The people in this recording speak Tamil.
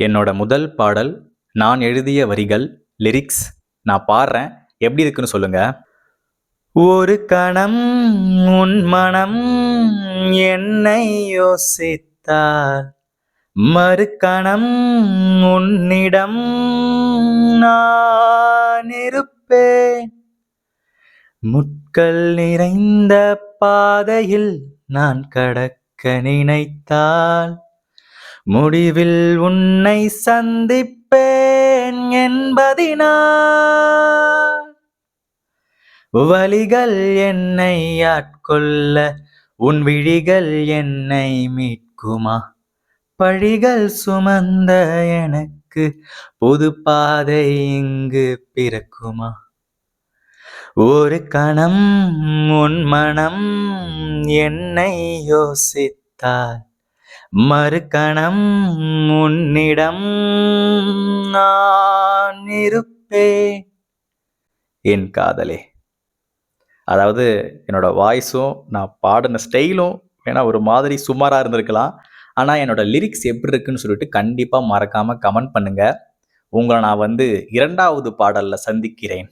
என்னோட முதல் பாடல், நான் எழுதிய வரிகள், லிரிக்ஸ் நான் பாடுறேன். எப்படி இருக்குன்னு சொல்லுங்க. ஒரு கணம் உன் மனம் என்னை யோசித்தால், மறுகணம் உன்னிடம் நான் இருப்பேன். முட்கள் நிறைந்த பாதையில் நான் கடக்க நினைத்தால், முடிவில் உன்னை சந்திப்பேன் என்பதினால். வலிகள் என்னை ஆட்கொள்ள உன் விழிகள் என்னை மீட்குமா? பழிகள் சுமந்த எனக்கு புது பாதை இங்கு பிறக்குமா? ஒரு கணம் உன் மனம் என்னை யோசித்தால், மறுகணம் உன்னிடம் நான் இருப்பேன். என் காதலே. அதாவது என்னோட வாய்ஸும் நான் பாடின ஸ்டைலும் வேணா ஒரு மாதிரி சுமாராக இருந்திருக்கலாம். ஆனால் என்னோட லிரிக்ஸ் எப்படி இருக்குன்னு சொல்லிட்டு கண்டிப்பாக மறக்காமல் கமெண்ட் பண்ணுங்க. உங்களை நான் 2வது பாடலில் சந்திக்கிறேன்.